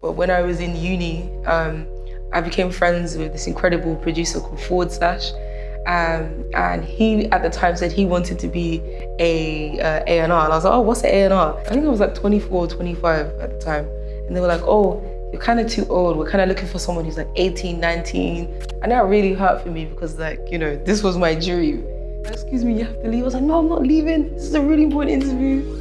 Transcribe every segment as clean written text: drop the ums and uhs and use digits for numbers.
But when I was in uni, I became friends with this incredible producer called Forward Slash. And he, at the time, said he wanted to be a A&R. And I was like, oh, what's an A&R? I think I was like 24 or 25 at the time. And they were like, oh, you're kind of too old. We're kind of looking for someone who's like 18, 19. And that really hurt for me because, like, you know, this was my dream. Excuse me, you have to leave. I was like, no, I'm not leaving. This is a really important interview.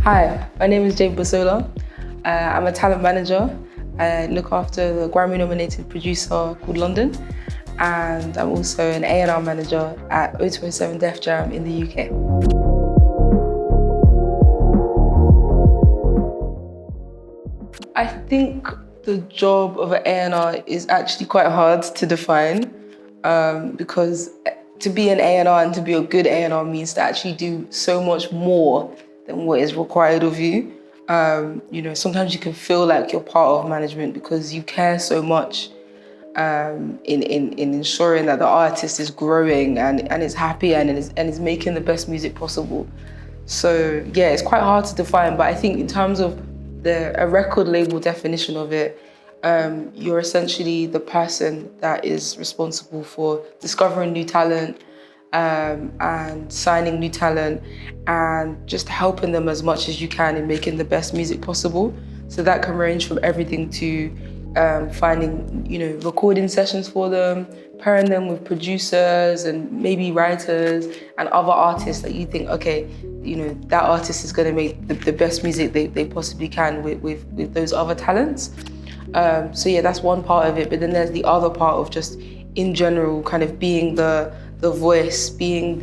Hi, my name is Jade Busola. I'm a talent manager. I look after the Grammy-nominated producer called London, and I'm also an A&R manager at 0207 Def Jam in the UK. I think the job of an A&R is actually quite hard to define because to be an A&R and to be a good A&R means to actually do so much more than what is required of you. You know, sometimes you can feel like you're part of management because you care so much in ensuring that the artist is growing and is happy and is making the best music possible. So yeah, it's quite hard to define, but I think in terms of a record label definition of it, you're essentially the person that is responsible for discovering new talent, and signing new talent and just helping them as much as you can in making the best music possible. So that can range from everything to finding, you know, recording sessions for them, pairing them with producers and maybe writers and other artists that you think, okay, you know, that artist is going to make the best music they possibly can with those other talents. So yeah, that's one part of it. But then there's the other part of just in general kind of being the voice, being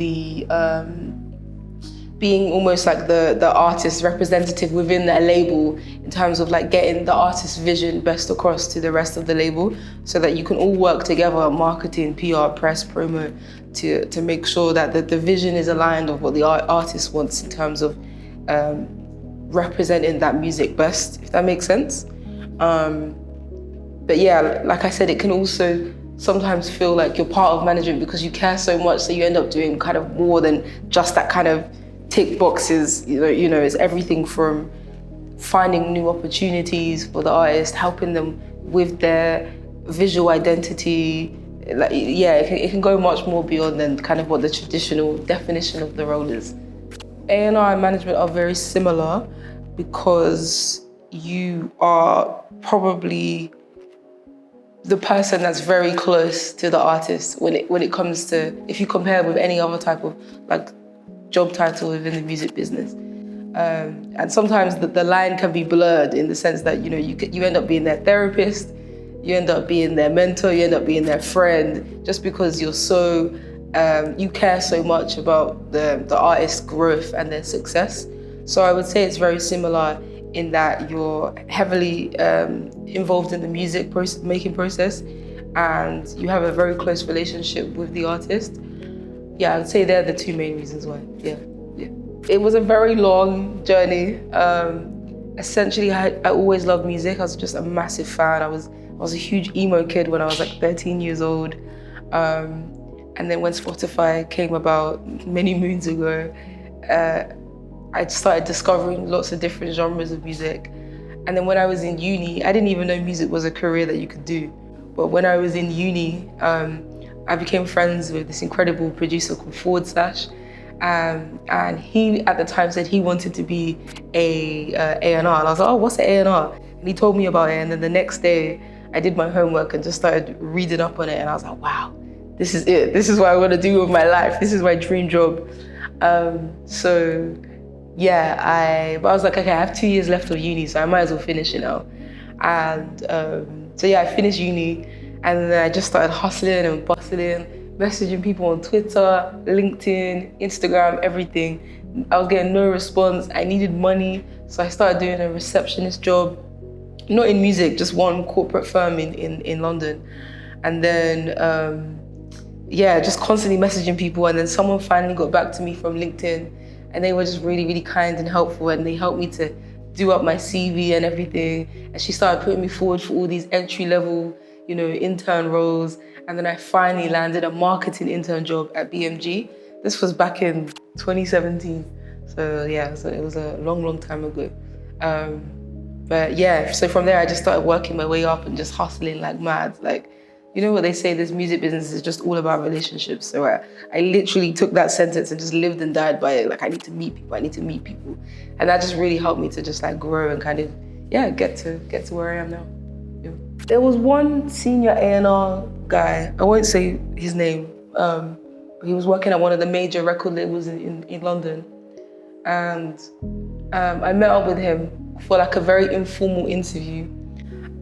being almost like the artist representative within a label in terms of like getting the artist's vision best across to the rest of the label so that you can all work together, marketing, PR, press, promo, to make sure that the vision is aligned of what the artist wants in terms of representing that music best, if that makes sense. But yeah, like I said, it can also sometimes feel like you're part of management because you care so much, so you end up doing kind of more than just that kind of tick boxes. You know, it's everything from finding new opportunities for the artist, helping them with their visual identity. Like, yeah, it can go much more beyond than kind of what the traditional definition of the role is. A&R and management are very similar because you are probably the person that's very close to the artist when it comes to, if you compare with any other type of like job title within the music business. And sometimes the line can be blurred in the sense that, you know, you end up being their therapist, you end up being their mentor, you end up being their friend, just because you're so, you care so much about the artist's growth and their success. So I would say it's very similar in that you're heavily involved in the music making process and you have a very close relationship with the artist. Yeah, I would say they're the two main reasons why, yeah. It was a very long journey. Essentially, I always loved music. I was just a massive fan. I was a huge emo kid when I was like 13 years old. And then when Spotify came about many moons ago, I started discovering lots of different genres of music. And then when I was in uni, I didn't even know music was a career that you could do. But when I was in uni, I became friends with this incredible producer called Forward Slash. And he, at the time, said he wanted to be a A&R. And I was like, oh, what's an A&R? And he told me about it. And then the next day, I did my homework and just started reading up on it. And I was like, wow, this is it. This is what I want to do with my life. This is my dream job. So yeah, but I was like, okay, I have 2 years left of uni, so I might as well finish it now. And so yeah, I finished uni, and then I just started hustling and bustling, messaging people on Twitter, LinkedIn, Instagram, everything. I was getting no response. I needed money, so I started doing a receptionist job, not in music, just one corporate firm in London. And then, yeah, just constantly messaging people. And then someone finally got back to me from LinkedIn, and they were just really, really kind and helpful, and they helped me to do up my CV and everything. And she started putting me forward for all these entry-level, you know, intern roles. And then I finally landed a marketing intern job at BMG. This was back in 2017. So yeah, so it was a long, long time ago. But yeah, so from there I just started working my way up and just hustling like mad. Like, you know what they say, this music business is just all about relationships. So I literally took that sentence and just lived and died by it. Like, I need to meet people, I need to meet people. And that just really helped me to just like grow and kind of, yeah, get to where I am now. Yeah. There was one senior A&R guy, I won't say his name, he was working at one of the major record labels in London. And I met up with him for like a very informal interview.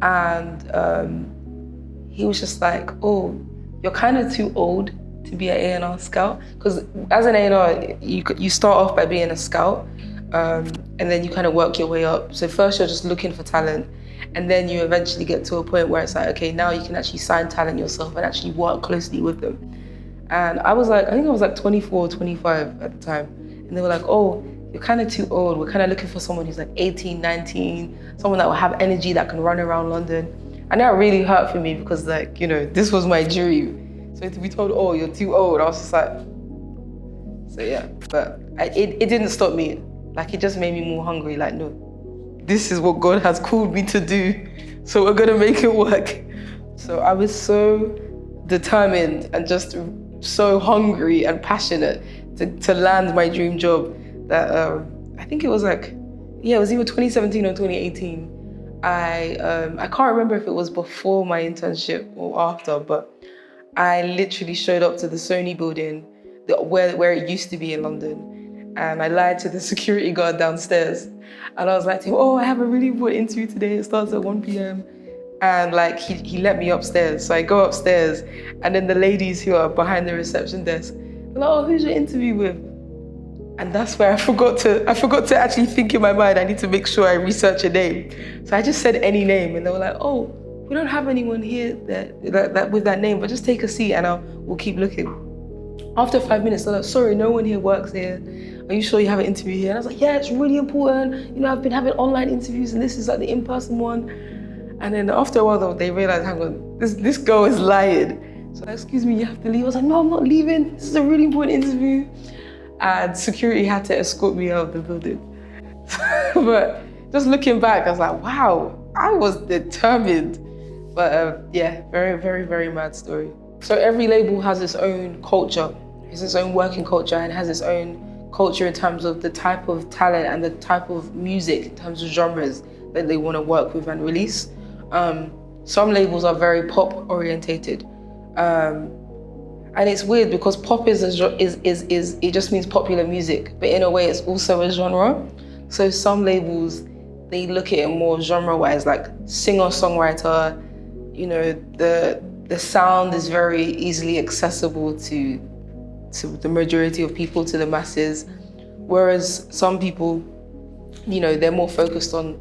And he was just like, oh, you're kind of too old to be an A&R scout. Because as an A&R, you start off by being a scout, and then you kind of work your way up. So first you're just looking for talent, and then you eventually get to a point where it's like, okay, now you can actually sign talent yourself and actually work closely with them. And I was like, I think I was like 24 or 25 at the time. And they were like, oh, you're kind of too old. We're kind of looking for someone who's like 18, 19, someone that will have energy that can run around London. And that really hurt for me because, like, you know, this was my dream. So to be told, oh, you're too old, I was just like, so yeah. But it didn't stop me. Like, it just made me more hungry. Like, no, this is what God has called me to do. So we're gonna make it work. So I was so determined and just so hungry and passionate to land my dream job that I think it was like, yeah, it was either 2017 or 2018. I can't remember if it was before my internship or after, but I literally showed up to the Sony building, where it used to be in London, and I lied to the security guard downstairs. And I was like to him, oh, I have a really important interview today, it starts at 1 p.m. And like, he let me upstairs. So I go upstairs, and then the ladies who are behind the reception desk, they're like, oh, who's your interview with? And that's where I forgot to actually think in my mind, I need to make sure I research a name. So I just said any name, and they were like, oh, we don't have anyone here that with that name, but just take a seat and we'll keep looking. After 5 minutes, they're like, sorry, no one here works here. Are you sure you have an interview here? And I was like, yeah, it's really important. You know, I've been having online interviews and this is like the in-person one. And then after a while, though, they realized, hang on, this girl is lying. So excuse me, you have to leave. I was like, no, I'm not leaving. This is a really important interview. And security had to escort me out of the building. But just looking back, I was like, wow, I was determined. But yeah, very, very, very mad story. So every label has its own culture, has its own working culture, and has its own culture in terms of the type of talent and the type of music, in terms of genres that they want to work with and release. Some labels are very pop orientated. And it's weird because pop is it just means popular music, but in a way it's also a genre. So some labels, they look at it more genre-wise, like singer-songwriter, you know, the sound is very easily accessible to the majority of people, to the masses. Whereas some people, you know, they're more focused on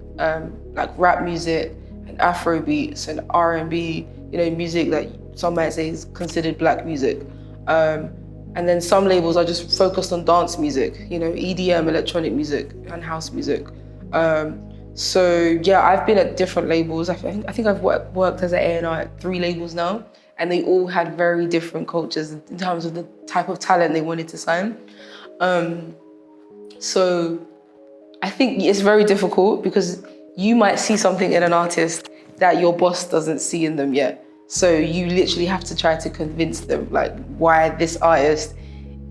like rap music and Afro beats and R&B, you know, music that some might say is considered black music. And then some labels are just focused on dance music, you know, EDM, electronic music, and house music. So yeah, I've been at different labels. I think I've worked as an A&R at 3 labels now, and they all had very different cultures in terms of the type of talent they wanted to sign. So I think it's very difficult because you might see something in an artist that your boss doesn't see in them yet. So you literally have to try to convince them like why this artist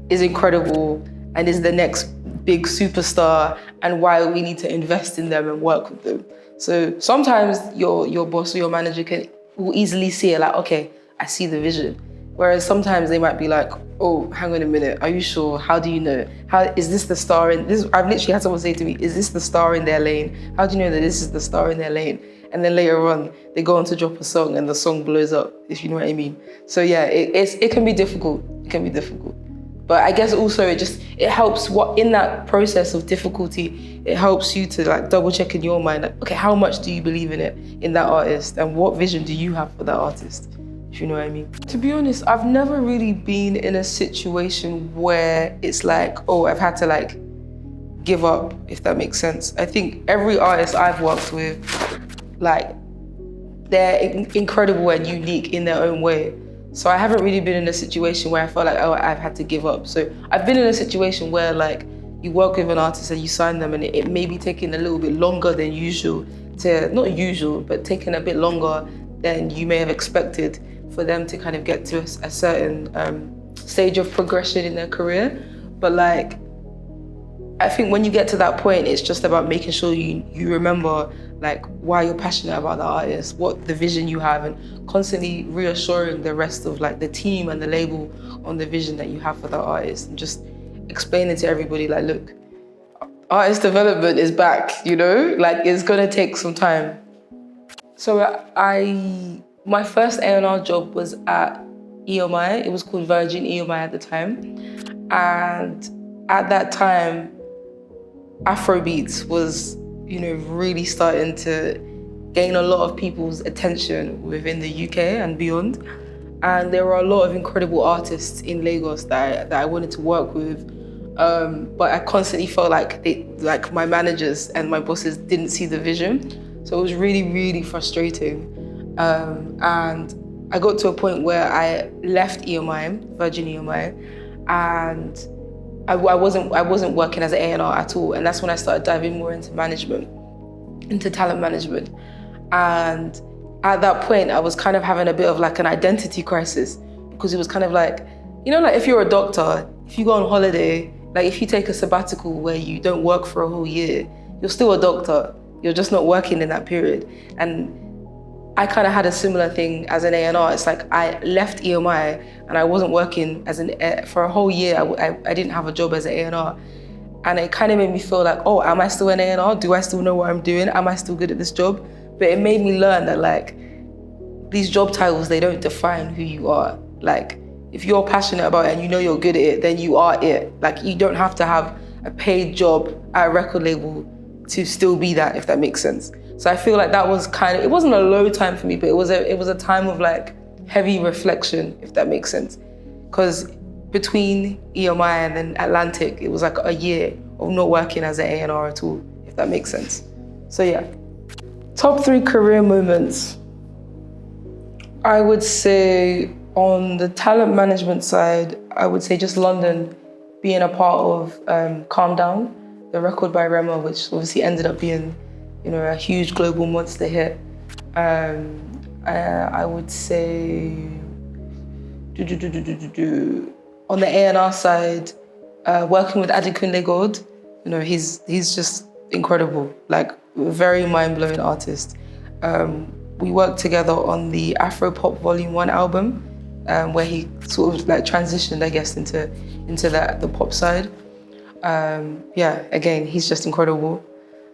is incredible and is the next big superstar and why we need to invest in them and work with them. So sometimes your boss or your manager will easily see it like, okay, I see the vision. Whereas sometimes they might be like, oh, hang on a minute, are you sure? How do you know? How is this the star in this? I've literally had someone say to me, is this the star in their lane? How do you know that this is the star in their lane? And then later on, they go on to drop a song and the song blows up, if you know what I mean. So yeah, it can be difficult. It can be difficult. But I guess also it helps in that process of difficulty, it helps you to like double check in your mind, like, okay, how much do you believe in it, in that artist? And what vision do you have for that artist? If you know what I mean. To be honest, I've never really been in a situation where it's like, oh, I've had to like give up, if that makes sense. I think every artist I've worked with, like, they're incredible and unique in their own way. So I haven't really been in a situation where I felt like, oh, I've had to give up. So I've been in a situation where like you work with an artist and you sign them and it may be taking a little bit longer than usual not usual, but taking a bit longer than you may have expected for them to kind of get to a certain stage of progression in their career. But like, I think when you get to that point, it's just about making sure you remember like why you're passionate about the artist, what the vision you have, and constantly reassuring the rest of like the team and the label on the vision that you have for the artist, and just explaining to everybody like, look, artist development is back, you know, like it's gonna take some time. So my first A&R job was at EMI. It was called Virgin EMI at the time, and at that time, Afrobeats was, you know, really starting to gain a lot of people's attention within the UK and beyond. And there were a lot of incredible artists in Lagos that I wanted to work with. But I constantly felt like my managers and my bosses didn't see the vision. So it was really, really frustrating. And I got to a point where I left EMI, Virgin EMI, and I wasn't working as an A&R at all, and that's when I started diving more into management, into talent management. And at that point, I was kind of having a bit of like an identity crisis, because it was kind of like, you know, like if you're a doctor, if you go on holiday, like if you take a sabbatical where you don't work for a whole year, you're still a doctor. You're just not working in that period. And I kind of had a similar thing as an A&R. It's like I left EMI and I wasn't working for a whole year. I didn't have a job as an A&R. And it kind of made me feel like, oh, am I still an A&R? Do I still know what I'm doing? Am I still good at this job? But it made me learn that like, these job titles, they don't define who you are. Like, if you're passionate about it and you know you're good at it, then you are it. Like, you don't have to have a paid job at a record label to still be that, if that makes sense. So I feel like that was it wasn't a low time for me, but it was a time of like heavy reflection, if that makes sense. Because between EMI and then Atlantic, it was like a year of not working as an A&R at all, if that makes sense. So yeah. Top 3 career moments. I would say on the talent management side, I would say just London, being a part of Calm Down, the record by Rema, which obviously ended up being, you know, a huge global monster hit. I would say, on the A&R side, working with Adekunle Gold, you know, he's just incredible, like very mind-blowing artist. We worked together on the Afro Pop Volume 1 album, where he sort of like transitioned, I guess, into the pop side. Yeah, again, he's just incredible.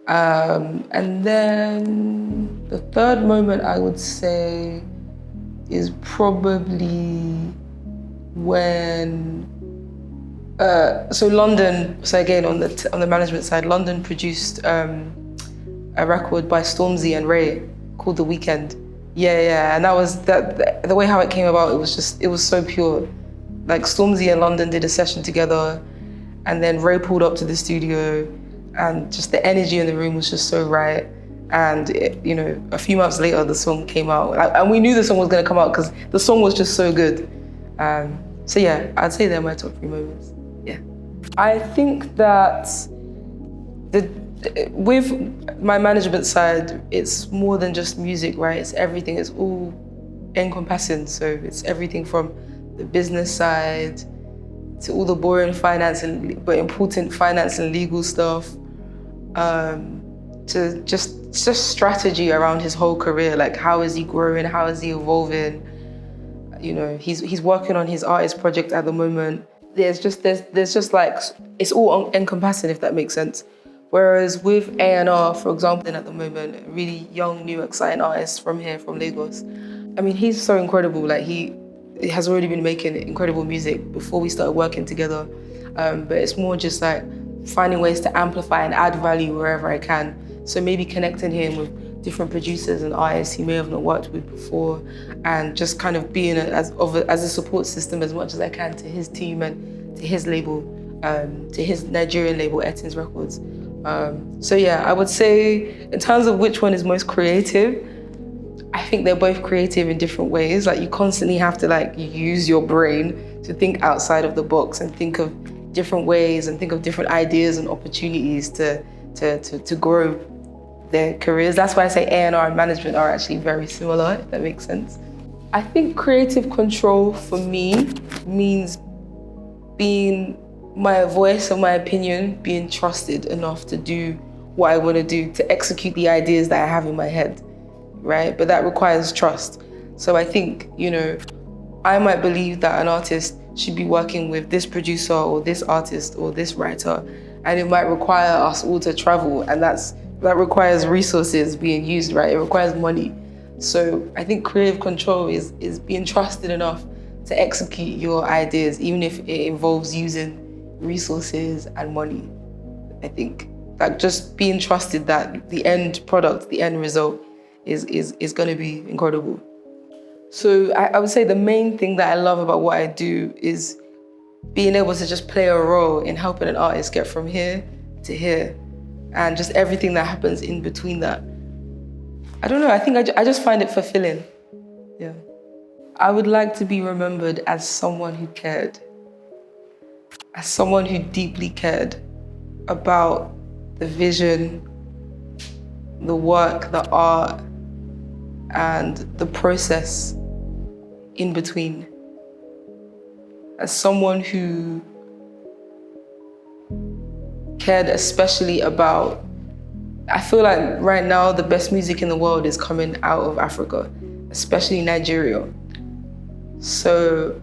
And then the third moment I would say is probably when, so London, so again on the management side, London produced a record by Stormzy and Ray called The Weekend. Yeah, and that was the way how it came about, it was so pure. Like Stormzy and London did a session together, and then Ray pulled up to the studio, and just the energy in the room was just so right. And you know, a few months later, the song came out, and we knew the song was going to come out because the song was just so good. So yeah, I'd say they're my top 3 moments. Yeah, I think that with my management side, it's more than just music, right? It's everything. It's all encompassing. So it's everything from the business side to all the boring finance but important finance and legal stuff, to just strategy around his whole career. Like, how is he growing? How is he evolving? You know, he's working on his artist project at the moment. There's just like, it's all encompassing, if that makes sense. Whereas with A&R, for example, at the moment, a really young, new, exciting artist from Lagos. I mean, he's so incredible. Like, he has already been making incredible music before we started working together. But it's more just like finding ways to amplify and add value wherever I can. So maybe connecting him with different producers and artists he may have not worked with before, and just kind of being as a support system as much as I can to his team and to his label, to his Nigerian label, Etins Records. So yeah, I would say in terms of which one is most creative, I think they're both creative in different ways. Like, you constantly have to like use your brain to think outside of the box and think of different ways and think of different ideas and opportunities to grow their careers. That's why I say A&R and management are actually very similar, if that makes sense. I think creative control for me means being my voice and my opinion, being trusted enough to do what I want to do, to execute the ideas that I have in my head, right? But that requires trust. So I think, you know, I might believe that an artist should be working with this producer or this artist or this writer, and it might require us all to travel, and that requires resources being used, right? It requires money. So I think creative control is being trusted enough to execute your ideas, even if it involves using resources and money. I think like just being trusted that the end product, the end result is going to be incredible. So I would say the main thing that I love about what I do is being able to just play a role in helping an artist get from here to here, and just everything that happens in between that. I don't know, I think I just find it fulfilling. Yeah. I would like to be remembered as someone who cared, as someone who deeply cared about the vision, the work, the art, and the process in between. As someone who cared especially about, I feel like right now the best music in the world is coming out of Africa, especially Nigeria. So,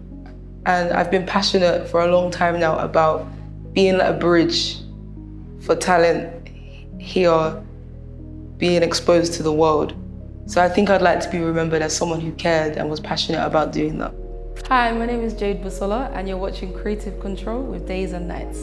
and I've been passionate for a long time now about being a bridge for talent here being exposed to the world. So I think I'd like to be remembered as someone who cared and was passionate about doing that. Hi, my name is Jade Busola, and you're watching Creative Control with Days and Nights.